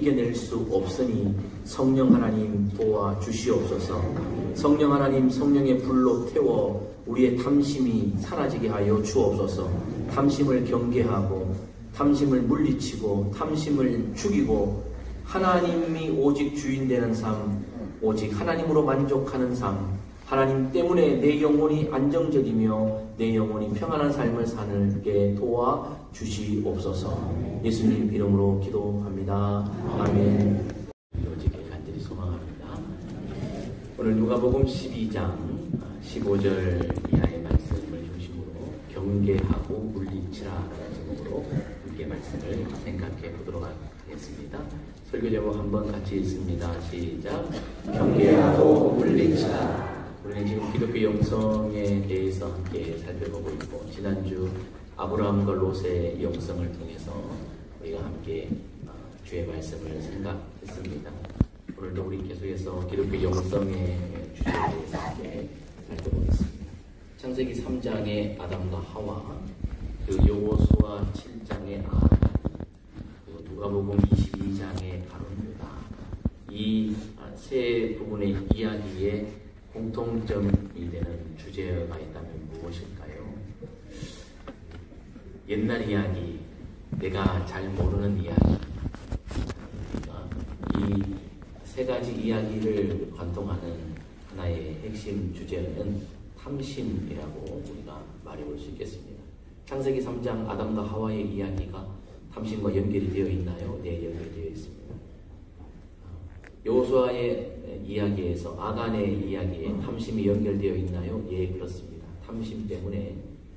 이겨낼 수 없으니 성령 하나님 도와주시옵소서. 성령 하나님, 성령의 불로 태워 우리의 탐심이 사라지게 하여 주옵소서. 탐심을 경계하고 탐심을 물리치고 탐심을 죽이고 하나님이 오직 주인 되는 삶, 오직 하나님으로 만족하는 삶, 하나님 때문에 내 영혼이 안정적이며 내 영혼이 평안한 삶을 살게 도와주시옵소서. 예수님 이름으로 기도합니다. 아멘. 이루어지길 간절히 소망합니다. 오늘 누가복음 12장 15절 이하의 말씀을 중심으로 경계하고 물리치라라는 제목으로 함께 말씀을 생각해 보도록 하겠습니다. 설교 제목 한번 같이 읽습니다. 시작. 경계하고 물리치라. 우리는 지금 기독교 영성에 대해서 함께 살펴보고 있고, 지난주 아브라함과 롯의 영성을 통해서 우리가 함께 주의 말씀을 생각했습니다. 오늘도 우리 계속해서 기독교 영성의 주제에 대해서 함께 살펴보겠습니다. 창세기 3장의 아담과 하와, 그 여호수아 7장의 아합, 그리고 누가복음 22장의 가룟 유다, 이 세 부분의 이야기에 공통점이 되는 주제가 있다면 무엇일까요? 옛날 이야기, 내가 잘 모르는 이야기. 이 세 가지 이야기를 관통하는 하나의 핵심 주제는 탐심이라고 우리가 말해볼 수 있겠습니다. 창세기 3장 아담과 하와의 이야기가 탐심과 연결이 되어 있나요? 네, 연결되어 있습니다. 여호수아의 이야기에서 아간의 이야기에 탐심이 연결되어 있나요? 예, 그렇습니다. 탐심 때문에,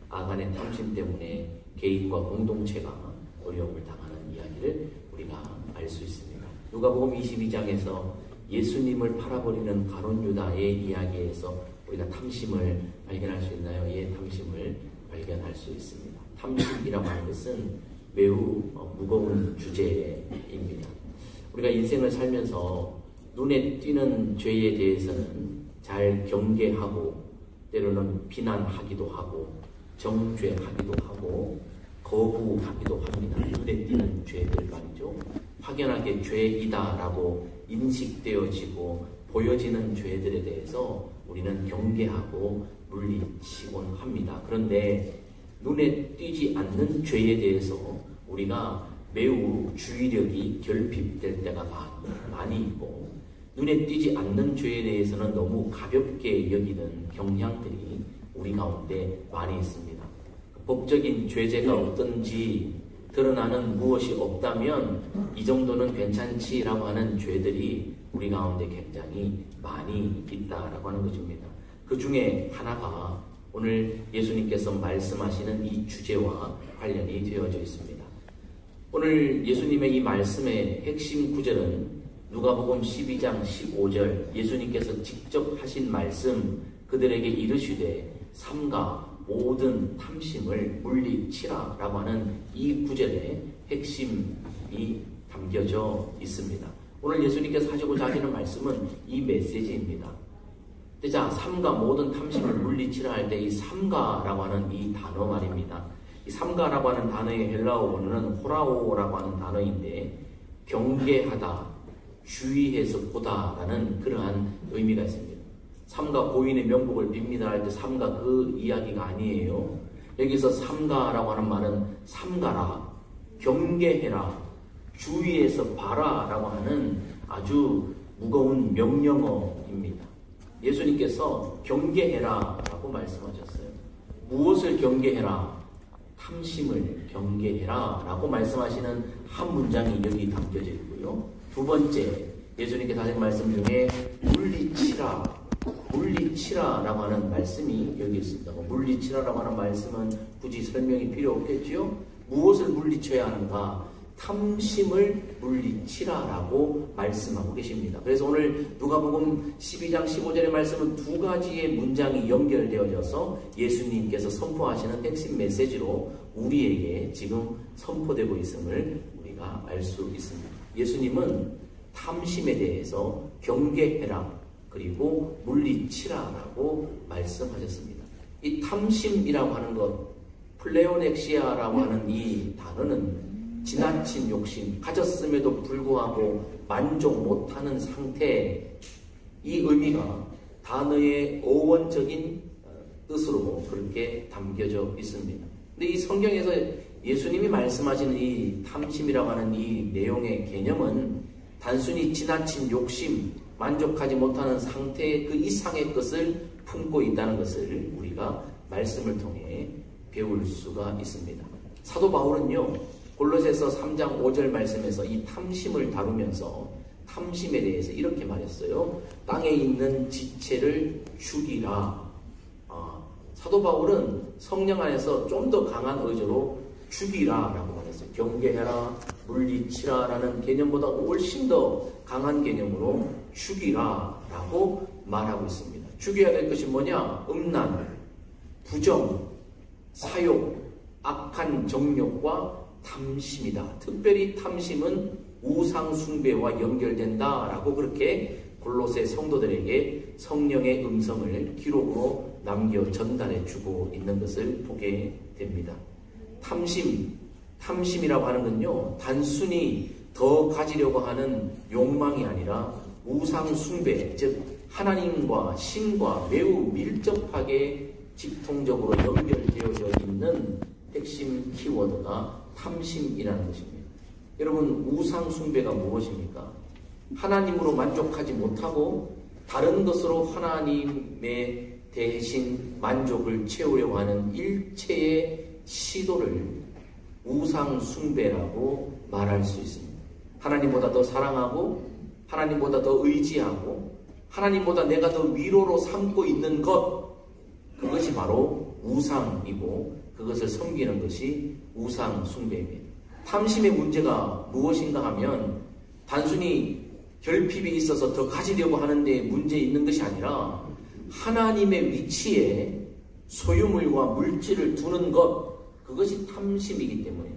아간의 탐심 때문에 개인과 공동체가 어려움을 당하는 이야기를 우리가 알 수 있습니다. 누가복음 22장에서 예수님을 팔아버리는 가룟 유다의 이야기에서 우리가 탐심을 발견할 수 있나요? 예, 탐심을 발견할 수 있습니다. 탐심이라고 하는 것은 매우 무거운 주제입니다. 우리가 인생을 살면서 눈에 띄는 죄에 대해서는 잘 경계하고 때로는 비난하기도 하고 정죄하기도 하고 거부하기도 합니다. 눈에 띄는 죄들 말이죠. 확연하게 죄이다라고 인식되어지고 보여지는 죄들에 대해서 우리는 경계하고 물리치곤 합니다. 그런데 눈에 띄지 않는 죄에 대해서 우리가 매우 주의력이 결핍될 때가 많이 있고, 눈에 띄지 않는 죄에 대해서는 너무 가볍게 여기는 경향들이 우리 가운데 많이 있습니다. 법적인 죄제가 어떤지 드러나는 무엇이 없다면 이 정도는 괜찮지라고 하는 죄들이 우리 가운데 굉장히 많이 있다라고 하는 것입니다. 그 중에 하나가 오늘 예수님께서 말씀하시는 이 주제와 관련이 되어져 있습니다. 오늘 예수님의 이 말씀의 핵심 구절은 누가복음 12장 15절, 예수님께서 직접 하신 말씀, 그들에게 이르시되 삼가 모든 탐심을 물리치라 라고 하는 이 구절의 핵심이 담겨져 있습니다. 오늘 예수님께서 하시고자 하시는 말씀은 이 메시지입니다. 자, 삼가 모든 탐심을 물리치라 할 때 이 삼가라고 하는 이 단어 말입니다. 이 삼가라고 하는 단어의 헬라어 원어는 호라오라고 하는 단어인데, 경계하다, 주의해서 보다라는 그러한 의미가 있습니다. 삼가 고인의 명복을 빕니다 할 때 삼가 그 이야기가 아니에요. 여기서 삼가라고 하는 말은 삼가라, 경계해라, 주의해서 봐라 라고 하는 아주 무거운 명령어입니다. 예수님께서 경계해라 라고 말씀하셨어요. 무엇을 경계해라? 탐심을 경계해라 라고 말씀하시는 한 문장이 여기 담겨져 있고요. 두 번째, 예수님께서 하신 말씀 중에 물리치라, 물리치라 라고 하는 말씀이 여기 있습니다. 물리치라 라고 하는 말씀은 굳이 설명이 필요 없겠지요? 무엇을 물리쳐야 하는가? 탐심을 물리치라 라고 말씀하고 계십니다. 그래서 오늘 누가복음 12장 15절의 말씀은 두 가지의 문장이 연결되어져서 예수님께서 선포하시는 핵심 메시지로 우리에게 지금 선포되고 있음을 우리가 알 수 있습니다. 예수님은 탐심에 대해서 경계해라, 그리고 물리치라라고 말씀하셨습니다. 이 탐심이라고 하는 것, 플레오넥시아라고 하는 이 단어는 지나친 욕심, 가졌음에도 불구하고 만족 못하는 상태, 이 의미가 단어의 어원적인 뜻으로 그렇게 담겨져 있습니다. 근데 이 성경에서 예수님이 말씀하시는 이 탐심이라고 하는 이 내용의 개념은 단순히 지나친 욕심, 만족하지 못하는 상태의 그 이상의 것을 품고 있다는 것을 우리가 말씀을 통해 배울 수가 있습니다. 사도 바울은요, 골로새서 3장 5절 말씀에서 이 탐심을 다루면서 탐심에 대해서 이렇게 말했어요. 땅에 있는 지체를 죽이라. 사도 바울은 성령 안에서 좀 더 강한 의지로 죽이라 라고 말했어요. 경계해라, 물리치라 라는 개념보다 훨씬 더 강한 개념으로 죽이라 라고 말하고 있습니다. 죽여야 될 것이 뭐냐? 음란, 부정, 사욕, 악한 정욕과 탐심이다. 특별히 탐심은 우상 숭배와 연결된다 라고 그렇게 골로새 성도들에게 성령의 음성을 기록으로 남겨 전달해 주고 있는 것을 보게 됩니다. 탐심이라고 하는 건요, 단순히 더 가지려고 하는 욕망이 아니라 우상 숭배, 즉 하나님과 신과 매우 밀접하게 직통적으로 연결되어져 있는 핵심 키워드가 탐심이라는 것입니다. 여러분, 우상 숭배가 무엇입니까? 하나님으로 만족하지 못하고 다른 것으로 하나님의 대신 만족을 채우려고 하는 일체의 시도를 우상 숭배라고 말할 수 있습니다. 하나님보다 더 사랑하고 하나님보다 더 의지하고 하나님보다 내가 더 위로로 삼고 있는 것, 그것이 바로 우상이고 그것을 섬기는 것이 우상 숭배입니다. 탐심의 문제가 무엇인가 하면 단순히 결핍이 있어서 더 가지려고 하는데 문제 있는 것이 아니라 하나님의 위치에 소유물과 물질을 두는 것, 그것이 탐심이기 때문에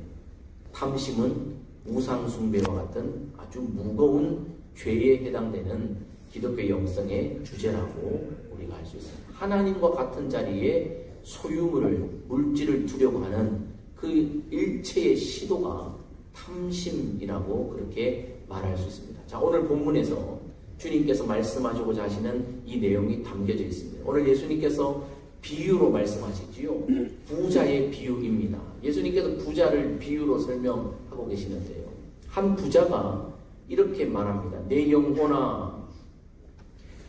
탐심은 우상 숭배와 같은 아주 무거운 죄에 해당되는 기독교 영성의 주제라고 우리가 알 수 있습니다. 하나님과 같은 자리에 소유물을, 물질을 두려고 하는 그 일체의 시도가 탐심이라고 그렇게 말할 수 있습니다. 자, 오늘 본문에서 주님께서 말씀하시고자 하시는 이 내용이 담겨져 있습니다. 오늘 예수님께서 비유로 말씀하시지요. 부자의 비유입니다. 예수님께서 부자를 비유로 설명하고 계시는데요. 한 부자가 이렇게 말합니다. 내 영혼아,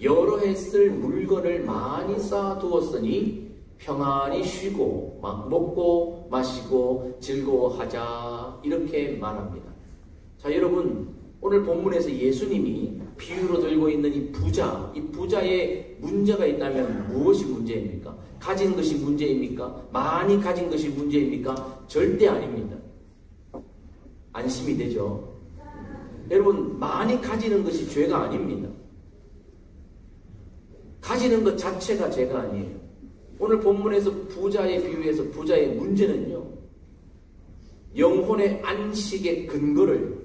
여러 해 쓸 물건을 많이 쌓아두었으니 평안히 쉬고 막 먹고 마시고 즐거워하자, 이렇게 말합니다. 자, 여러분, 오늘 본문에서 예수님이 비유로 들고 있는 이 부자의 문제가 있다면 무엇이 문제입니까? 가진 것이 문제입니까? 많이 가진 것이 문제입니까? 절대 아닙니다. 안심이 되죠? 여러분, 많이 가지는 것이 죄가 아닙니다. 가지는 것 자체가 죄가 아니에요. 오늘 본문에서 부자의 비유에서 부자의 문제는요, 영혼의 안식의 근거를,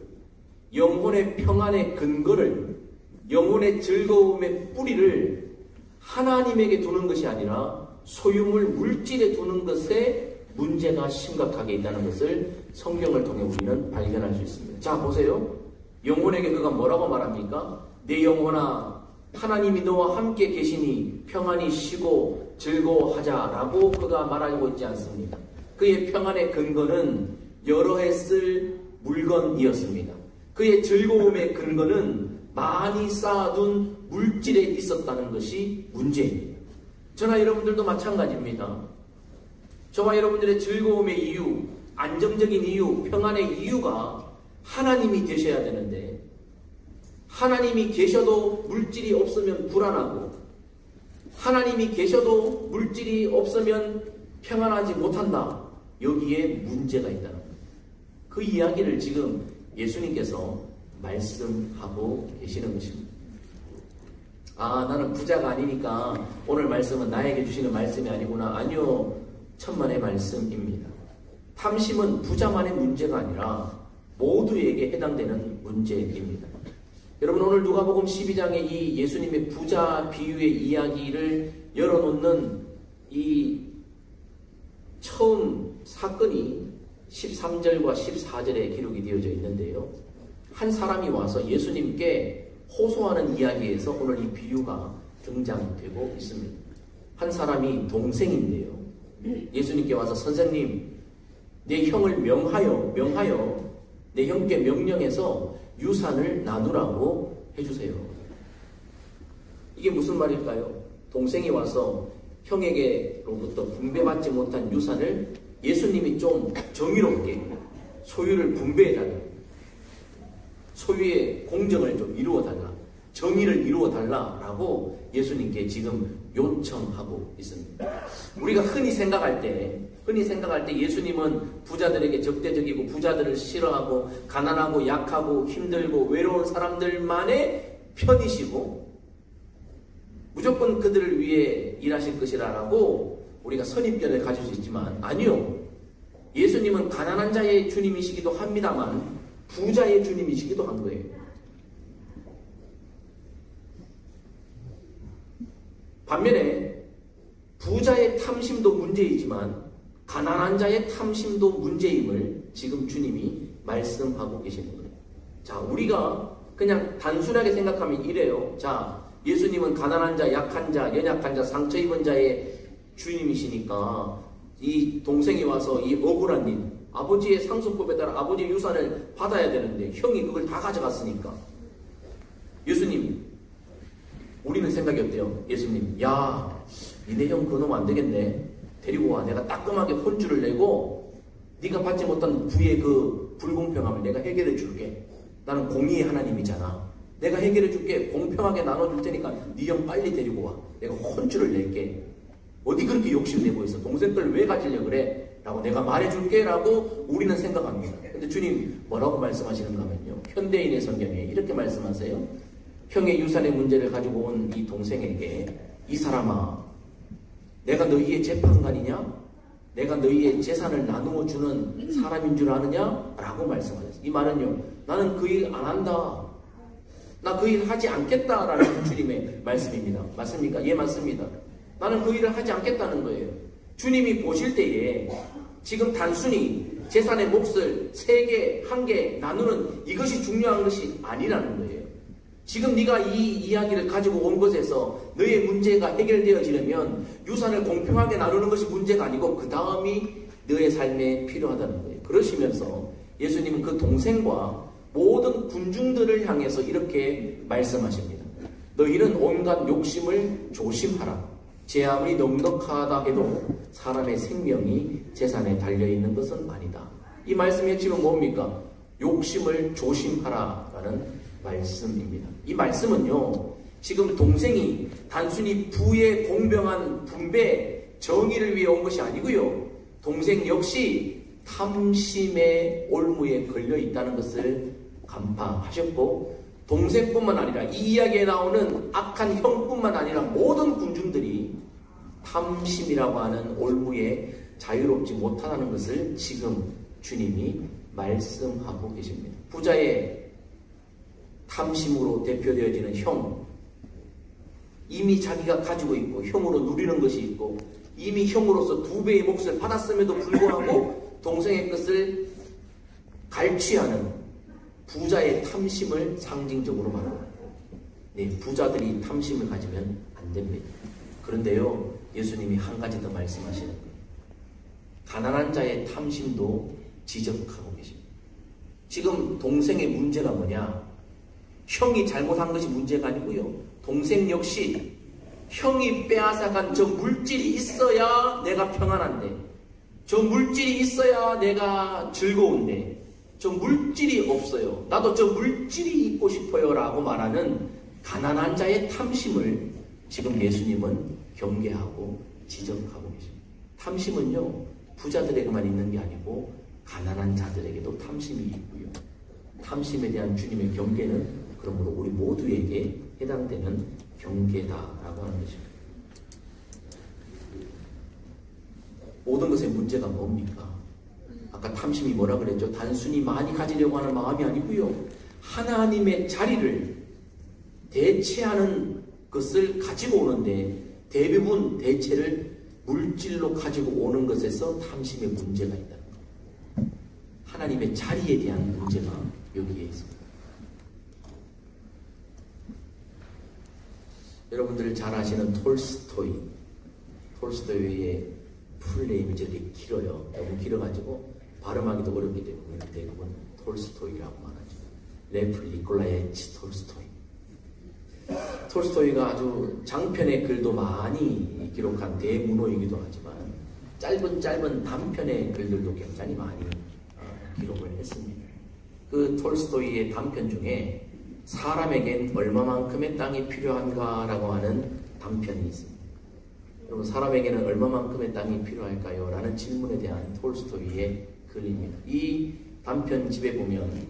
영혼의 평안의 근거를, 영혼의 즐거움의 뿌리를 하나님에게 두는 것이 아니라 소유물, 물질에 두는 것에 문제가 심각하게 있다는 것을 성경을 통해 우리는 발견할 수 있습니다. 자, 보세요. 영혼에게 그가 뭐라고 말합니까? 내 영혼아, 하나님이 너와 함께 계시니 평안히 쉬고 즐거워하자라고 그가 말하고 있지 않습니다. 그의 평안의 근거는 여러 해 쓸 물건이었습니다. 그의 즐거움의 근거는 많이 쌓아둔 물질에 있었다는 것이 문제입니다. 저나 여러분들도 마찬가지입니다. 저와 여러분들의 즐거움의 이유, 안정적인 이유, 평안의 이유가 하나님이 되셔야 되는데, 하나님이 계셔도 물질이 없으면 불안하고, 하나님이 계셔도 물질이 없으면 평안하지 못한다. 여기에 문제가 있다는 겁니다. 그 이야기를 지금 예수님께서 말씀하고 계시는 것입니다. 아, 나는 부자가 아니니까 오늘 말씀은 나에게 주시는 말씀이 아니구나. 아니요, 천만의 말씀입니다. 탐심은 부자만의 문제가 아니라 모두에게 해당되는 문제입니다. 여러분, 오늘 누가복음 12장의 이 예수님의 부자 비유의 이야기를 열어놓는 이 처음 사건이 13절과 14절에 기록이 되어져 있는데요. 한 사람이 와서 예수님께 호소하는 이야기에서 오늘 이 비유가 등장되고 있습니다. 한 사람이 동생인데요. 예수님께 와서 선생님, 내 형을 명하여 내 형께 명령해서 유산을 나누라고 해주세요. 이게 무슨 말일까요? 동생이 와서 형에게로부터 분배받지 못한 유산을 예수님이 좀 정의롭게 소유를 분배해달라. 소유의 공정을 좀 이루어달라. 정의를 이루어달라라고 예수님께 지금 요청하고 있습니다. 우리가 흔히 생각할 때 예수님은 부자들에게 적대적이고 부자들을 싫어하고 가난하고 약하고 힘들고 외로운 사람들만의 편이시고 무조건 그들을 위해 일하실 것이라고 우리가 선입견을 가질 수 있지만 아니요. 예수님은 가난한 자의 주님이시기도 합니다만 부자의 주님이시기도 한 거예요. 반면에 부자의 탐심도 문제이지만 가난한 자의 탐심도 문제임을 지금 주님이 말씀하고 계시는 거예요. 자, 우리가 그냥 단순하게 생각하면 이래요. 자, 예수님은 가난한 자, 약한 자, 연약한 자, 상처 입은 자의 주님이시니까 이 동생이 와서 이 억울한 일, 아버지의 상속법에 따라 아버지의 유산을 받아야 되는데 형이 그걸 다 가져갔으니까 예수님, 우리는 생각이 어때요? 예수님, 야, 니네 형 그놈 안 되겠네. 데리고 와. 내가 따끔하게 혼주를 내고 네가 받지 못한 부의 그 불공평함을 내가 해결해 줄게. 나는 공의의 하나님이잖아. 내가 해결해 줄게. 공평하게 나눠줄 테니까 네 형 빨리 데리고 와. 내가 혼주를 낼게. 어디 그렇게 욕심내고 있어? 동생 걸 왜 가지려고 그래? 라고 내가 말해줄게 라고 우리는 생각합니다. 근데 주님 뭐라고 말씀하시는가 하면요, 현대인의 성경에 이렇게 말씀하세요. 형의 유산의 문제를 가지고 온 이 동생에게 이 사람아, 내가 너희의 재판관이냐? 내가 너희의 재산을 나누어 주는 사람인 줄 아느냐? 라고 말씀하셨어요. 이 말은요, 나는 그 일 안 한다. 나 그 일 하지 않겠다라는 주님의 말씀입니다. 맞습니까? 예, 맞습니다. 나는 그 일을 하지 않겠다는 거예요. 주님이 보실 때에 지금 단순히 재산의 몫을 3개, 1개 나누는 이것이 중요한 것이 아니라는 거예요. 지금 네가 이 이야기를 가지고 온 것에서 너의 문제가 해결되어지려면 유산을 공평하게 나누는 것이 문제가 아니고 그 다음이 너의 삶에 필요하다는 거예요. 그러시면서 예수님은 그 동생과 모든 군중들을 향해서 이렇게 말씀하십니다. 너희는 온갖 욕심을 조심하라. 제 아무리 넉넉하다 해도 사람의 생명이 재산에 달려있는 것은 아니다. 이 말씀의 핵심은 뭡니까? 욕심을 조심하라라는 말씀입니다. 이 말씀은요, 지금 동생이 단순히 부의 공평한 분배, 정의를 위해 온 것이 아니고요, 동생 역시 탐심의 올무에 걸려 있다는 것을 간파하셨고, 동생뿐만 아니라 이 이야기에 나오는 악한 형뿐만 아니라 모든 군중들이 탐심이라고 하는 올무에 자유롭지 못하다는 것을 지금 주님이 말씀하고 계십니다. 부자의 탐심으로 대표되어지는 형, 이미 자기가 가지고 있고 형으로 누리는 것이 있고 이미 형으로서 2배의 몫을 받았음에도 불구하고 동생의 것을 갈취하는 부자의 탐심을 상징적으로 말합니다. 네, 부자들이 탐심을 가지면 안 됩니다. 그런데요, 예수님이 한 가지 더 말씀하시는 거예요. 가난한 자의 탐심도 지적하고 계십니다. 지금 동생의 문제가 뭐냐? 형이 잘못한 것이 문제가 아니고요, 동생 역시 형이 빼앗아간 저 물질이 있어야 내가 평안한데, 저 물질이 있어야 내가 즐거운데, 저 물질이 없어요. 나도 저 물질이 있고 싶어요 라고 말하는 가난한 자의 탐심을 지금 예수님은 경계하고 지적하고 계십니다. 탐심은요, 부자들에게만 있는 게 아니고 가난한 자들에게도 탐심이 있고요. 탐심에 대한 주님의 경계는 그러므로 우리 모두에게 해당되는 경계다라고 하는 것입니다. 모든 것의 문제가 뭡니까? 아까 탐심이 뭐라 그랬죠? 단순히 많이 가지려고 하는 마음이 아니고요, 하나님의 자리를 대체하는 것을 가지고 오는데 대부분 대체를 물질로 가지고 오는 것에서 탐심의 문제가 있다는 거예요. 하나님의 자리에 대한 문제가 여기에 있습니다. 여러분들 잘 아시는 톨스토이의 풀네임이 저렇게 길어요. 너무 길어가지고 발음하기도 어렵기 때문에 대부분 톨스토이라고 말하죠. 레프 니콜라예치 톨스토이. 톨스토이가 아주 장편의 글도 많이 기록한 대문호이기도 하지만 짧은 단편의 글들도 굉장히 많이 기록을 했습니다. 그 톨스토이의 단편 중에 사람에겐 얼마만큼의 땅이 필요한가라고 하는 단편이 있습니다. 여러분, 사람에게는 얼마만큼의 땅이 필요할까요? 라는 질문에 대한 톨스토이의 글입니다. 이 단편집에 보면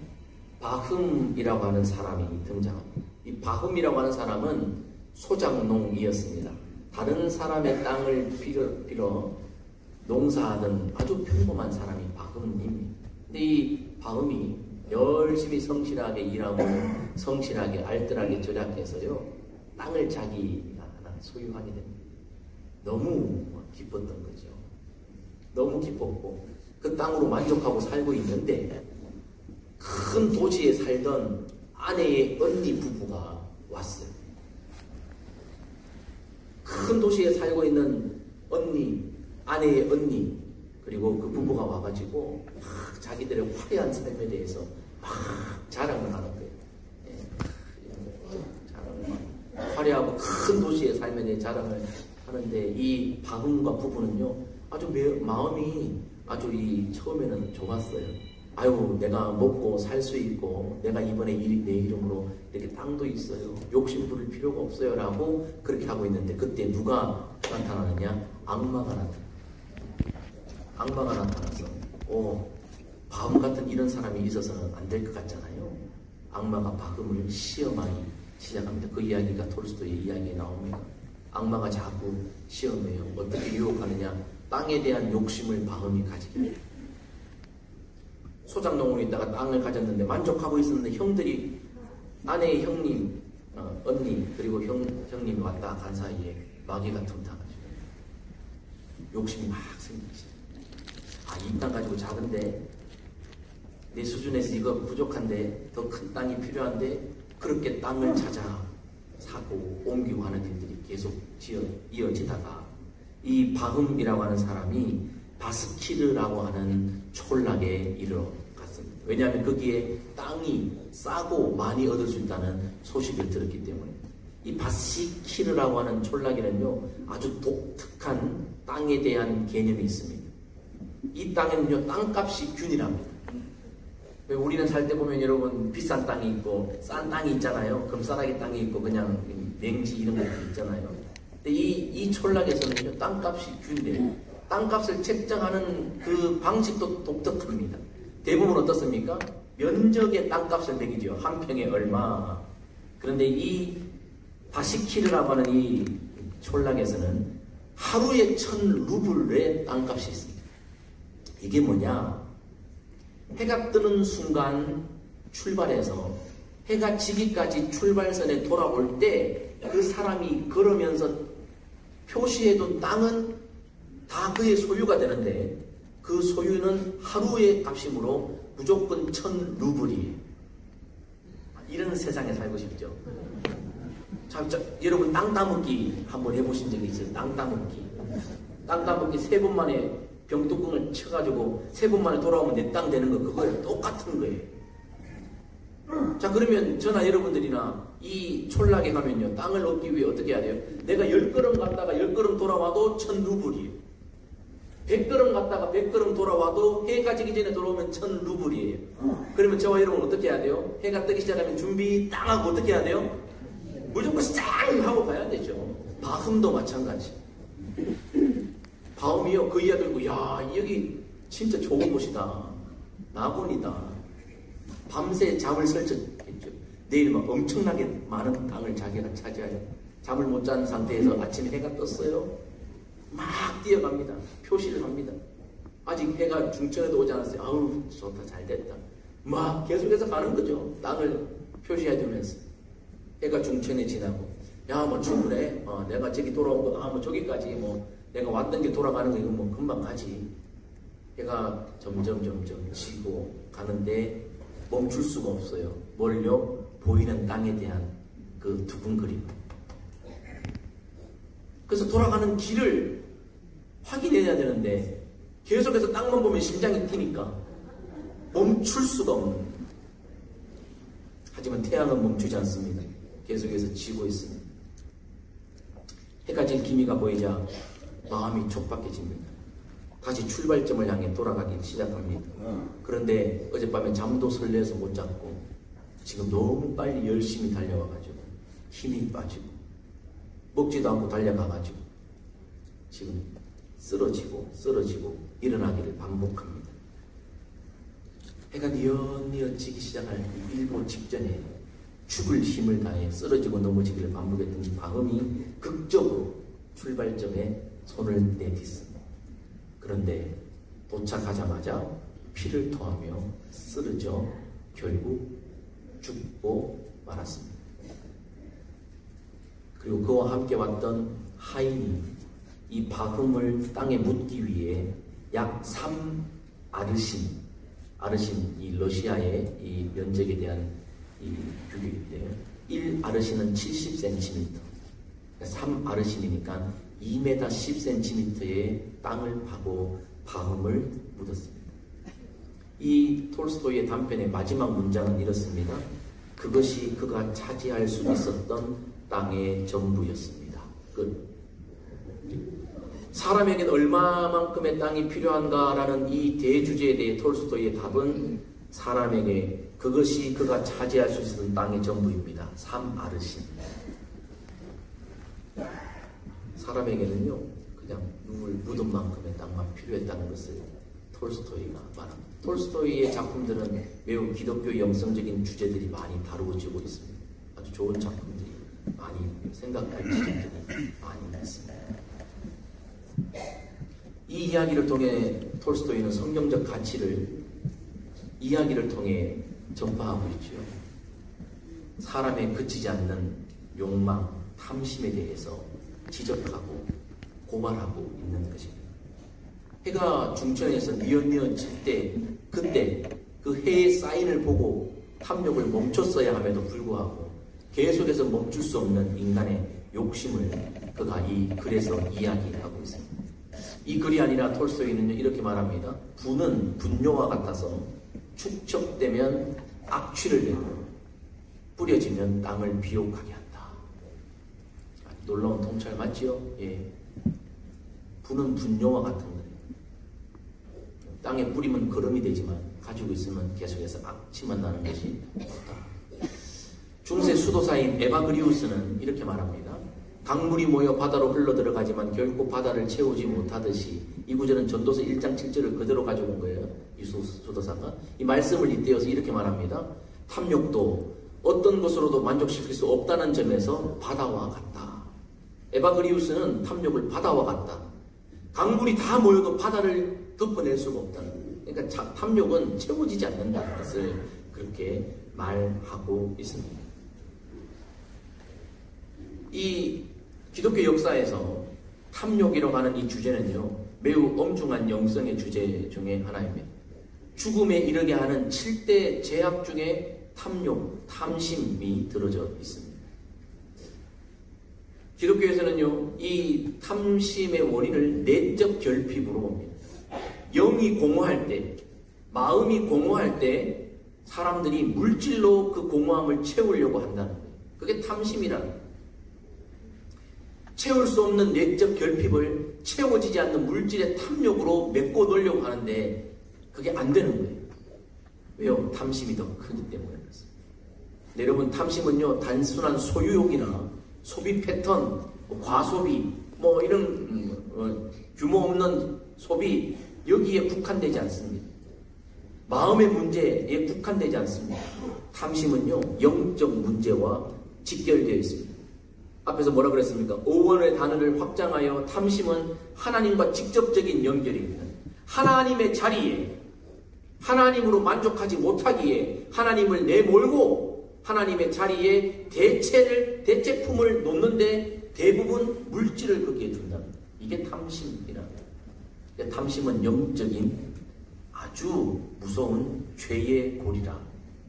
바흠이라고 하는 사람이 등장합니다. 이 바흠이라고 하는 사람은 소작농이었습니다. 다른 사람의 땅을 빌어 농사하던 아주 평범한 사람이 바흠입니다. 근데 이 바흠이 열심히 성실하게 일하고 성실하게 알뜰하게 절약해서요, 땅을 자기가 하나 소유하게 됩니다. 너무 기뻤던 거죠. 너무 기뻤고 그 땅으로 만족하고 살고 있는데 큰 도시에 살던 아내의 언니 부부가 왔어요. 큰 도시에 살고 있는 아내의 언니, 그리고 그 부부가 와가지고 막 자기들의 화려한 삶에 대해서 막 자랑을 하는 거예요. 화려하고 큰 도시의 삶에 대해 자랑을 하는데 이 바흠과 부부는요, 아주 마음이 아주 처음에는 좋았어요. 아유, 내가 먹고 살 수 있고 내가 이번에 내 이름으로 이렇게 땅도 있어요. 욕심 부릴 필요가 없어요. 라고 그렇게 하고 있는데 그때 누가 나타나느냐? 악마가 나타나서 바흠 같은 이런 사람이 있어서는 안 될 것 같잖아요. 악마가 바흠을 시험하기 시작합니다. 그 이야기가 톨스토이의 이야기에 나옵니다. 악마가 자꾸 시험해요. 어떻게 유혹하느냐? 땅에 대한 욕심을 바흠이 가지게 해요. 소작농으로 있다가 땅을 가졌는데 만족하고 있었는데 형들이, 아내의 형님, 언니, 그리고 형님이 왔다 간 사이에 마귀가 틈타가지고 욕심이 막 생기지. 이 땅 가지고 작은데 내 수준에서 이거 부족한데 더 큰 땅이 필요한데, 그렇게 땅을 찾아 사고 옮기고 하는 일들이 계속 이어지다가 이 바흠이라고 하는 사람이 바스키르라고 하는 촌락에 이르렀습니다. 왜냐하면 거기에 땅이 싸고 많이 얻을 수 있다는 소식을 들었기 때문에. 이 바스키르라고 하는 촌락에는요, 아주 독특한 땅에 대한 개념이 있습니다. 이 땅에는요, 땅값이 균일합니다. 우리는 살 때 보면 여러분 비싼 땅이 있고 싼 땅이 있잖아요. 금싸라기 땅이 있고 그냥 맹지 이런 것도 있잖아요. 근데 이 촌락에서는요, 땅값이 균일해요. 땅값을 책정하는 그 방식도 독특합니다. 대부분 어떻습니까? 면적의 땅값을 매기죠. 한 평에 얼마. 그런데 이 바시키르라고 하는 이 촌락에서는 하루에 1000루블의 땅값이 있습니다. 이게 뭐냐? 해가 뜨는 순간 출발해서 해가 지기까지 출발선에 돌아올 때 그 사람이 걸으면서 표시해둔 땅은 다 그의 소유가 되는데 그 소유는 하루의 값이므로 무조건 1000루블이에요. 이런 세상에 살고 싶죠? 여러분 땅 따먹기 한번 해보신 적이 있어요? 땅 따먹기. 땅 따먹기 3번 만에 병뚜껑을 쳐가지고 3번 만에 돌아오면 내 땅 되는 거, 그거랑 똑같은 거예요. 자, 그러면 저나 여러분들이나 이 촌락에 가면요, 땅을 얻기 위해 어떻게 해야 돼요? 내가 10걸음 갔다가 10걸음 돌아와도 1000루블이에요. 100걸음 갔다가 100걸음 돌아와도 해가 지기 전에 돌아오면 1000루블이에요. 그러면 저와 여러분 어떻게 해야 돼요? 해가 뜨기 시작하면 준비 땅 하고 어떻게 해야 돼요? 무조건 짱 하고 가야 되죠. 바흠도 마찬가지. 바흠이요, 그 이야기 듣고, 야, 여기 진짜 좋은 곳이다. 낙원이다. 밤새 잠을 설쳤겠죠. 내일 막 엄청나게 많은 땅을 자기가 차지하여 잠을 못 잔 상태에서 아침에 해가 떴어요. 막 뛰어갑니다. 표시를 합니다. 아직 해가 중천에도 오지 않았어요. 아우, 좋다, 잘 됐다. 막 계속해서 가는 거죠. 땅을 표시해주면서. 해가 중천에 지나고, 야, 뭐 충분해. 내가 저기 돌아온 거, 뭐 저기까지, 뭐 내가 왔던 길 돌아가는 거, 이거 뭐 금방 가지. 해가 점점 지고 가는데 멈출 수가 없어요. 뭘요? 보이는 땅에 대한 그 두근거림. 그래서 돌아가는 길을 확인해야 되는데 계속해서 땅만 보면 심장이 뛰니까 멈출 수가 없는. 하지만 태양은 멈추지 않습니다. 계속해서 지고 있습니다. 해가 질 기미가 보이자 마음이 촉박해집니다. 다시 출발점을 향해 돌아가기 시작합니다. 그런데 어젯밤에 잠도 설레서 못 잤고 지금 너무 빨리 열심히 달려와가지고 힘이 빠지고 먹지도 않고 달려가가지고 지금 쓰러지고 일어나기를 반복합니다. 해가 뉘엿뉘엿 지기 시작할 일보 직전에 죽을 힘을 다해 쓰러지고 넘어지기를 반복했던 이 방음이 극적으로 출발점에 손을 내딛습니다. 그런데 도착하자마자 피를 토하며 쓰러져 결국 죽고 말았습니다. 그리고 그와 함께 왔던 하인이 이 방음을 땅에 묻기 위해 약 3아르신, 이 러시아의 이 면적에 대한 이 규격인데요. 1아르신은 70cm, 3아르신이니까 2m 10cm의 땅을 파고 방음을 묻었습니다. 이 톨스토이의 단편의 마지막 문장은 이렇습니다. 그것이 그가 차지할 수 있었던 땅의 전부였습니다. 끝. 사람에겐 얼마만큼의 땅이 필요한가라는 이 대주제에 대해 톨스토이의 답은 사람에게 그것이 그가 차지할 수 있었던 땅의 전부입니다. 3아르신. 사람에게는요, 그냥 눈물 묻은 만큼의 땅만 필요했다는 것을 톨스토이가 말합니다. 톨스토이의 작품들은 매우 기독교 영성적인 주제들이 많이 다루어지고 있습니다. 아주 좋은 작품들이 많이 생각할 지점들이 많이 있습니다. 이 이야기를 통해 톨스토이는 성경적 가치를 이야기를 통해 전파하고 있죠. 사람의 그치지 않는 욕망, 탐심에 대해서 지적하고 고발하고 있는 것입니다. 해가 중천에서 뉘엿뉘엿 질 때, 그때 그 해의 사인을 보고 탐욕을 멈췄어야 함에도 불구하고 계속해서 멈출 수 없는 인간의 욕심을 그가 이 글에서 이야기하고 있습니다. 이 글이 아니라 톨스토이는 이렇게 말합니다. 분은 분뇨와 같아서 축적되면 악취를 내고 뿌려지면 땅을 비옥하게 한다. 놀라운 통찰 맞지요? 예. 분은 분뇨와 같은 거예요. 땅에 뿌리면 거름이 되지만 가지고 있으면 계속해서 악취만 나는 것이 없다. 중세 수도사인 에바그리우스는 이렇게 말합니다. 강물이 모여 바다로 흘러들어가지만 결코 바다를 채우지 못하듯이, 이 구절은 전도서 1장 7절을 그대로 가지고 온 거예요. 이 수도사가 이 말씀을 잇대어서 이렇게 말합니다. 탐욕도 어떤 것으로도 만족시킬 수 없다는 점에서 바다와 같다. 에바그리우스는 탐욕을 바다와 같다. 강물이 다 모여도 바다를 덮어낼 수가 없다. 그러니까 탐욕은 채워지지 않는다는 것을 그렇게 말하고 있습니다. 이 기독교 역사에서 탐욕이라고 하는 이 주제는요, 매우 엄중한 영성의 주제 중에 하나입니다. 죽음에 이르게 하는 7대 죄악 중에 탐욕, 탐심이 들어져 있습니다. 기독교에서는요, 이 탐심의 원인을 내적 결핍으로 봅니다. 영이 공허할 때, 마음이 공허할 때 사람들이 물질로 그 공허함을 채우려고 한다는 거예요. 그게 탐심이라는 거예요. 채울 수 없는 내적 결핍을 채워지지 않는 물질의 탐욕으로 메꿔 놓으려고 하는데 그게 안 되는 거예요. 왜요? 탐심이 더 크기 때문에 그렇습니다. 네, 여러분, 탐심은요, 단순한 소유욕이나 소비 패턴, 과소비, 이런 규모 없는 소비, 여기에 국한되지 않습니다. 마음의 문제에 국한되지 않습니다. 탐심은요, 영적 문제와 직결되어 있습니다. 앞에서 뭐라 그랬습니까? 오원의 단어를 확장하여 탐심은 하나님과 직접적인 연결입니다. 하나님의 자리에, 하나님으로 만족하지 못하기에 하나님을 내몰고 하나님의 자리에 대체품을 놓는데 대부분 물질을 거기에 둔다. 이게 탐심이라. 탐심은 영적인 아주 무서운 죄의 골이라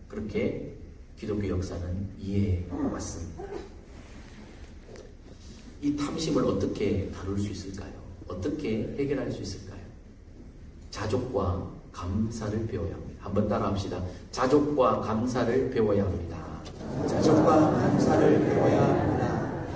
그렇게 기독교 역사는 이해해 왔습니다. 이 탐심을 어떻게 다룰 수 있을까요? 어떻게 해결할 수 있을까요? 자족과 감사를 배워야 합니다. 한번 따라 합시다. 자족과 감사를 배워야 합니다. 자족과 감사를 배워야 합니다.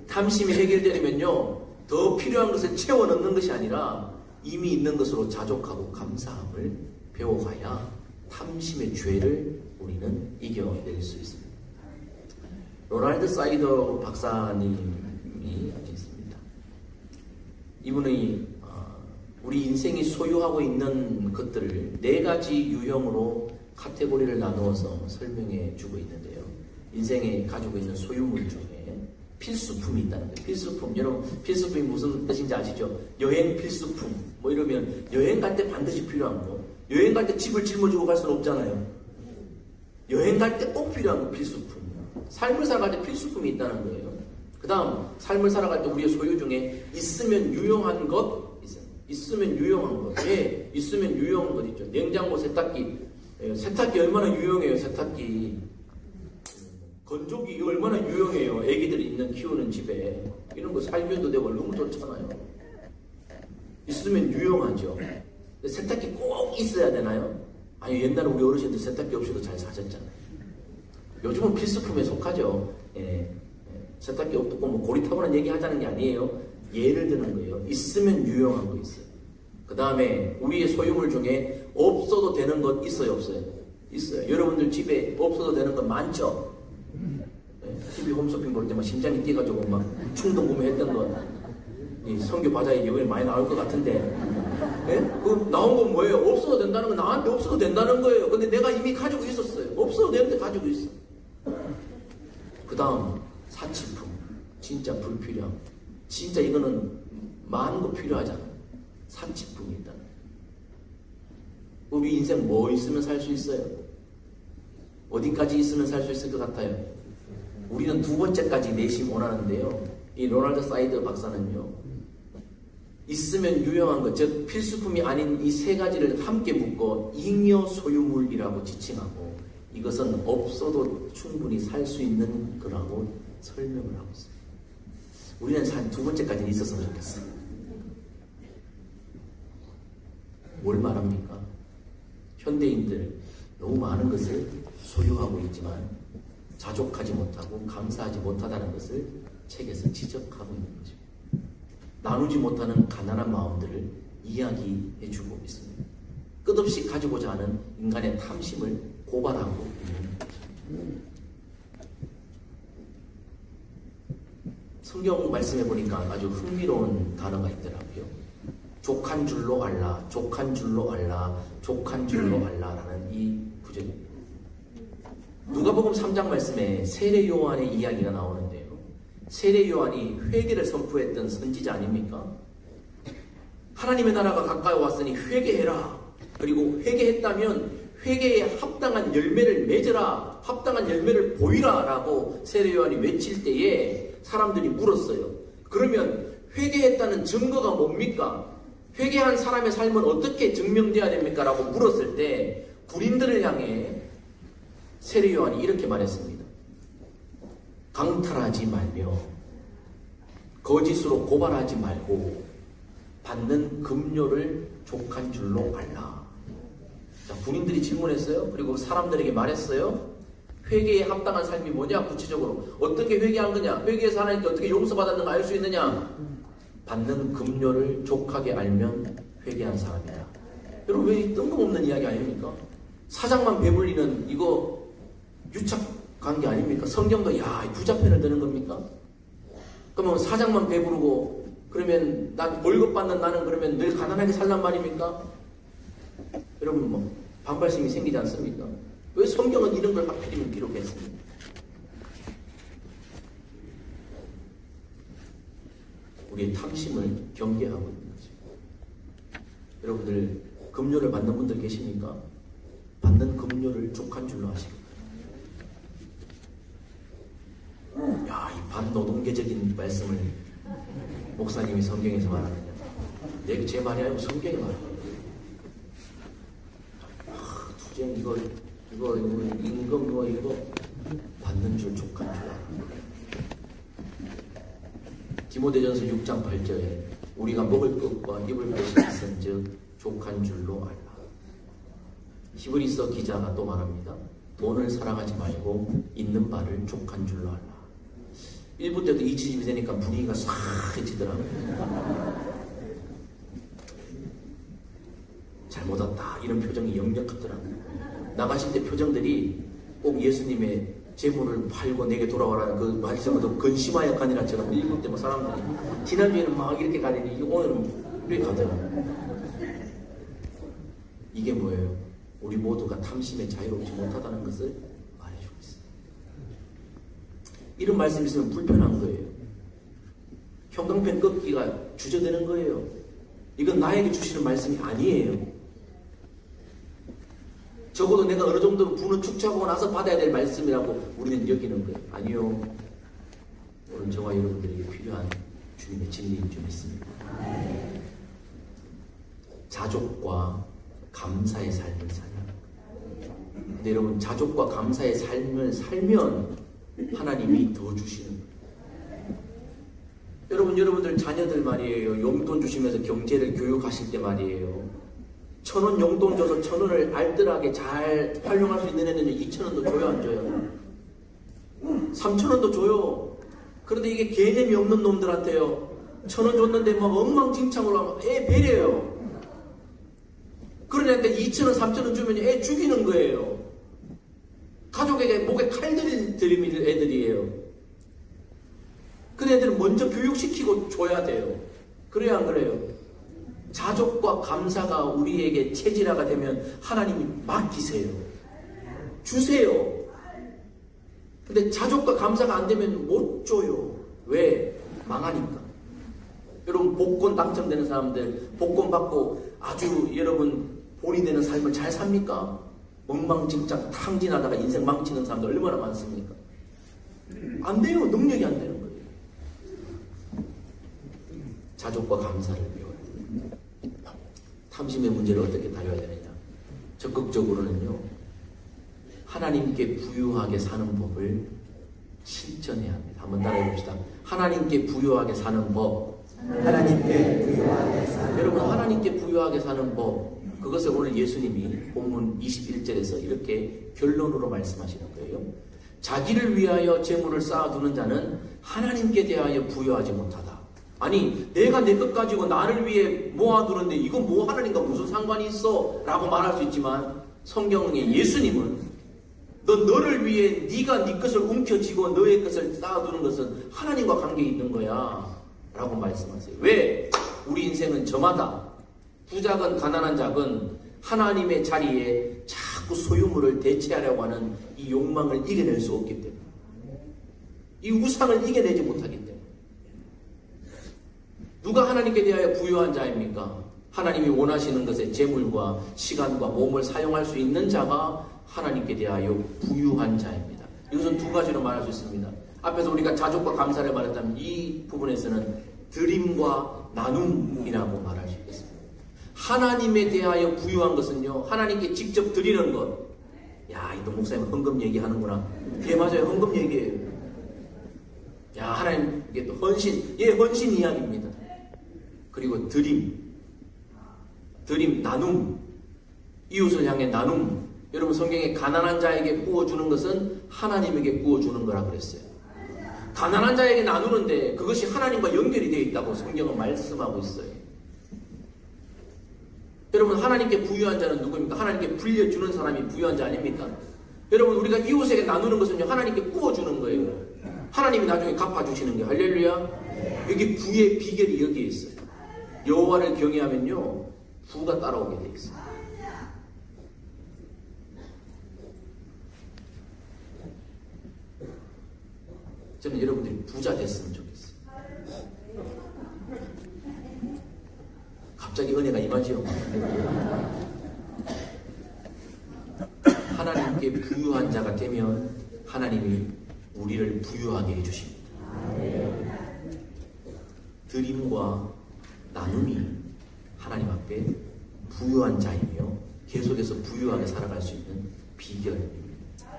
탐심이 해결되려면요, 더 필요한 것을 채워 넣는 것이 아니라 이미 있는 것으로 자족하고 감사함을 배워가야 탐심의 죄를 우리는 이겨낼 수 있습니다. 로날드 사이더 박사님이 있습니다. 이분이 우리 인생이 소유하고 있는 것들을 4가지 유형으로 카테고리를 나누어서 설명해 주고 있는데요. 인생에 가지고 있는 소유물 중에 필수품이 있다는 거예요. 필수품. 여러분, 필수품이 무슨 뜻인지 아시죠? 여행 필수품. 뭐 이러면 여행 갈 때 반드시 필요한 거. 여행 갈 때 집을 짊어지고 갈 수는 없잖아요. 여행 갈 때 꼭 필요한 거 필수품. 삶을 살아갈 때 필수품이 있다는 거예요. 그 다음, 삶을 살아갈 때 우리의 소유 중에 있으면 유용한 것 있어요. 있으면 유용한 것. 예, 있으면 유용한 것 있죠. 냉장고, 세탁기. 세탁기 얼마나 유용해요, 세탁기. 건조기 이거 얼마나 유용해요. 애기들이 키우는 집에. 이런 거 살균도 되고 너무 좋잖아요. 있으면 유용하죠. 세탁기 꼭 있어야 되나요? 아니, 옛날에 우리 어르신들 세탁기 없이도 잘 사셨잖아요. 요즘은 필수품에 속하죠. 세탁기 없고 뭐 고리타분한 얘기 하자는 게 아니에요. 예를 드는 거예요. 있으면 유용한 거 있어요. 그 다음에 우리의 소유물 중에 없어도 되는 것 있어요, 없어요? 있어요. 여러분들 집에 없어도 되는 것 많죠? TV 홈쇼핑 볼 때 막 심장이 뛰어가지고 막 충동 구매했던 거, 이 성교 바자에 이번에 많이 나올 것 같은데, 예? 그 나온 건 뭐예요? 없어도 된다는 건 나한테 없어도 된다는 거예요. 근데 내가 이미 가지고 있었어요. 없어도 되는데 가지고 있어. 그 다음 사치품, 진짜 불필요한, 진짜 이거는 많은 거 필요하잖아. 사치품이 있다. 우리 인생 뭐 있으면 살 수 있어요? 어디까지 있으면 살 수 있을 것 같아요? 우리는 2번째까지 내심 원하는데요. 이 로날드 사이더 박사는요, 있으면 유용한 것, 즉 필수품이 아닌 이 3가지를 함께 묶어 잉여 소유물이라고 지칭하고 이것은 없어도 충분히 살 수 있는 거라고 설명을 하고 있습니다. 우리는 한 2번째까지는 있었으면 좋겠어요. 뭘 말합니까? 현대인들 너무 많은 것을 소유하고 있지만 자족하지 못하고 감사하지 못하다는 것을 책에서 지적하고 있는 것입니다. 나누지 못하는 가난한 마음들을 이야기해주고 있습니다. 끝없이 가지고자 하는 인간의 탐심을 고발하고 있는 것입니다. 성경 말씀해 보니까 아주 흥미로운 단어가 있더라고요. 족한 줄로 알라, 족한 줄로 알라, 족한 줄로 알라라는 이 구절입니다. 누가복음 3장 말씀에 세례 요한의 이야기가 나오는데요. 세례 요한이 회개를 선포했던 선지자 아닙니까? 하나님의 나라가 가까이 왔으니 회개해라. 그리고 회개했다면 회개에 합당한 열매를 맺으라. 합당한 열매를 보이라. 라고 세례 요한이 외칠 때에 사람들이 물었어요. 그러면 회개했다는 증거가 뭡니까? 회개한 사람의 삶은 어떻게 증명돼야 됩니까? 라고 물었을 때 군인들을 향해 세례 요한이 이렇게 말했습니다. 강탈하지 말며 거짓으로 고발하지 말고 받는 급료를 족한 줄로 알라. 자, 군인들이 질문했어요. 그리고 사람들에게 말했어요. 회개에 합당한 삶이 뭐냐? 구체적으로 어떻게 회개한 거냐? 회개해서 하나님께 어떻게 용서받았는가 알 수 있느냐? 받는 급료를 족하게 알면 회개한 사람이다. 여러분, 왜 뜬금없는 이야기 아닙니까? 사장만 배불리는 이거 유착한 게 아닙니까? 성경도 부자편을 드는 겁니까? 그러면 사장만 배부르고 그러면 난 월급 받는 나는 그러면 늘 가난하게 살란 말입니까? 여러분 뭐 반발심이 생기지 않습니까? 왜 성경은 이런 걸 하필이면 기록했습니까? 우리의 탐심을 경계하고 있는 거죠. 여러분들 급료를 받는 분들 계십니까? 받는 급료를 족한 줄로 아십니까? 이 반노동계적인 말씀을 목사님이 성경에서 말하느냐? 제 말이 아니고 성경이 말하는 거예요. 학생 이거 임금 이거 받는 줄 족한 줄 알아. 디모데전서 6장 8절에 우리가 먹을 것과 입을 것이 있은즉 족한 줄로 알라. 히브리서 기자가 또 말합니다. 돈을 사랑하지 말고 있는 바를 족한 줄로 알라. 1부 때도 이 지집이 되니까 분위기가 싸해지더라고요. 잘못 왔다 이런 표정이 역력하더라고요. 나가실 때 표정들이 꼭 예수님의 재물을 팔고 내게 돌아와라 그 말씀도 근심하여 가니라처럼 1부 때 뭐 사람들이 지난주에는 막 이렇게 가더니 오늘은 이렇게 가더라고요. 이게 뭐예요? 우리 모두가 탐심에 자유롭지 못하다는 것을 말해주고 있어요. 이런 말씀이 있으면 불편한 거예요. 형광펜 꺾기가 주저되는 거예요. 이건 나에게 주시는 말씀이 아니에요. 적어도 내가 어느 정도 분을 축적하고 나서 받아야 될 말씀이라고 우리는 여기는 거예요. 아니요. 오늘 저와 여러분들에게 필요한 주님의 진리인 줄 믿습니다. 자족과 감사의 삶을 살아요. 근데 여러분 자족과 감사의 삶을 살면 하나님이 더 주시는 거예요. 여러분들 자녀들 말이에요. 용돈 주시면서 경제를 교육하실 때 말이에요. 1,000원 용돈 줘서 1,000원을 알뜰하게 잘 활용할 수 있는 애는 2,000원도 줘요, 안 줘요? 3,000원도 줘요. 그런데 이게 개념이 없는 놈들한테요. 1,000원 줬는데 막 엉망진창으로 하면 애 배려요. 그런 애한테 2,000원, 3,000원 주면 애 죽이는 거예요. 가족에게 목에 칼 들이밀 애들이에요. 그런 애들은 먼저 교육시키고 줘야 돼요. 그래야 안 그래요? 자족과 감사가 우리에게 체질화가 되면 하나님이 맡기세요. 주세요. 근데 자족과 감사가 안 되면 못 줘요. 왜? 망하니까. 여러분 복권 당첨되는 사람들 복권 받고 아주 여러분 본이 되는 삶을 잘 삽니까? 엉망진창 탕진하다가 인생 망치는 사람들 얼마나 많습니까? 안 돼요. 능력이 안 되는 거예요. 자족과 감사를 배워요. 탐심의 문제를 어떻게 다뤄야 되느냐? 적극적으로는요. 하나님께 부유하게 사는 법을 실천해야 합니다. 한번 따라해 봅시다. 하나님께 부유하게 사는 법. 하나님께 부유하게 사는 여러분 하나님께 부유하게 사는 법. 그것을 오늘 예수님이 본문 21절에서 이렇게 결론으로 말씀하시는 거예요. 자기를 위하여 재물을 쌓아두는 자는 하나님께 대하여 부유하지 못하다. 아니 내가 내 것 가지고 나를 위해 모아두는데 이건 뭐 하나님과 무슨 상관이 있어? 라고 말할 수 있지만 성경의 예수님은 너를 위해 네가 네 것을 움켜쥐고 너의 것을 쌓아두는 것은 하나님과 관계 있는 거야 라고 말씀하세요. 왜? 우리 인생은 저마다 부자건 가난한 자건 하나님의 자리에 자꾸 소유물을 대체하려고 하는 이 욕망을 이겨낼 수 없기 때문에 이 우상을 이겨내지 못하기 때문에 누가 하나님께 대하여 부유한 자입니까? 하나님이 원하시는 것에 재물과 시간과 몸을 사용할 수 있는 자가 하나님께 대하여 부유한 자입니다. 이것은 두 가지로 말할 수 있습니다. 앞에서 우리가 자족과 감사를 말했다면 이 부분에서는 드림과 나눔이라고 말할 수 있겠습니다. 하나님에 대하여 부유한 것은요. 하나님께 직접 드리는 것. 야, 이 목사님 헌금 얘기하는구나. 예, 맞아요. 헌금 얘기예요. 야, 하나님께 또 헌신. 예, 헌신 이야기입니다. 그리고 드림, 나눔, 이웃을 향해 나눔. 여러분 성경에 가난한 자에게 구워주는 것은 하나님에게 구워주는 거라 그랬어요. 가난한 자에게 나누는데 그것이 하나님과 연결이 되어 있다고 성경은 말씀하고 있어요. 여러분 하나님께 부유한 자는 누구입니까? 하나님께 불려주는 사람이 부유한 자 아닙니까? 여러분 우리가 이웃에게 나누는 것은요 하나님께 구워주는 거예요. 하나님이 나중에 갚아주시는 게 할렐루야. 여기 부의 비결이 여기에 있어요. 여호와를 경외하면요 부가 따라오게 돼 있어요. 저는 여러분들이 부자 됐으면 좋겠어요. 갑자기 은혜가 임하지요. 하나님께 부유한 자가 되면 하나님이 우리를 부유하게 해주십니다. 드림과 나눔이 하나님 앞에 부유한 자이며 계속해서 부유하게 살아갈 수 있는 비결입니다.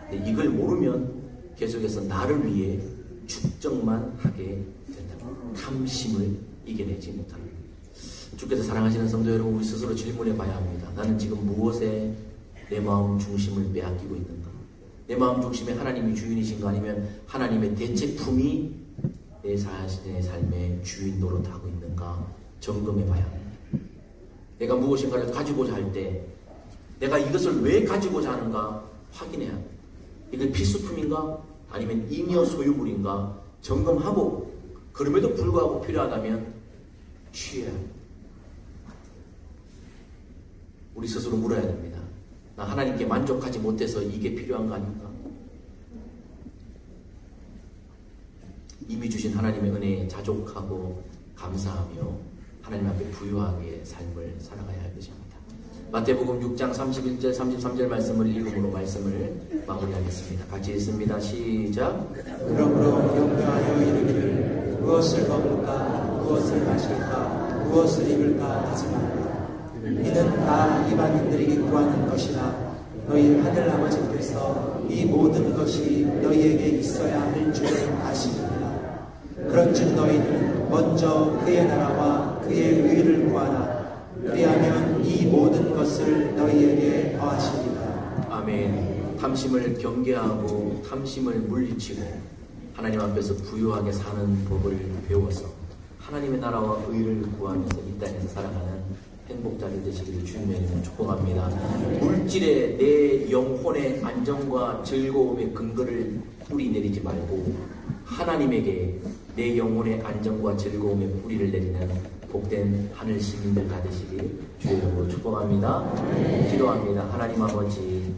근데 이걸 모르면 계속해서 나를 위해 축적만 하게 된다. 탐심을 이겨내지 못합니다. 주께서 사랑하시는 성도 여러분, 우리 스스로 질문해 봐야 합니다. 나는 지금 무엇에 내 마음 중심을 빼앗기고 있는가? 내 마음 중심에 하나님이 주인이신가? 아니면 하나님의 대체품이 내 자신의 삶의 주인 노릇하고 있는가? 점검해 봐야 합니다. 내가 무엇인가를 가지고자 할 때 내가 이것을 왜 가지고자 하는가 확인해야 합니다. 이게 필수품인가? 아니면 잉여 소유물인가? 점검하고, 그럼에도 불구하고 필요하다면 취해야 합니다. 우리 스스로 물어야 됩니다. 나 하나님께 만족하지 못해서 이게 필요한 거 아닌가? 이미 주신 하나님의 은혜에 자족하고 감사하며 하나님 앞에 부유하게 삶을 살아가야 할 것입니다. 마태복음 6장 31절 33절 말씀을 읽음으로 말씀을 마무리하겠습니다. 같이 읽습니다. 시작. 그러므로 염려하여 이르기를 무엇을 먹을까 무엇을 마실까 무엇을 입을까 하지 말라. 이는 다 이방인들에게 구하는 것이나 너희 하늘 아버지께서 이 모든 것이 너희에게 있어야 할 줄을 아시느니라. 그런즉 너희는 먼저 그의 나라와 그의 의를 구하라. 그리하면 이 모든 것을 너희에게 더하시리라. 아멘. 탐심을 경계하고 탐심을 물리치고 하나님 앞에서 부유하게 사는 법을 배워서 하나님의 나라와 의를 구하면서 이 땅에서 살아가는 행복자들 되시기를 주님의 이름으로 축복합니다. 물질에 내 영혼의 안정과 즐거움의 근거를 뿌리내리지 말고 하나님에게 내 영혼의 안정과 즐거움의 뿌리를 내리는 복된 하늘 시민들 다 되시길 주의 이름으로 축복합니다. 기도합니다. 하나님 아버지,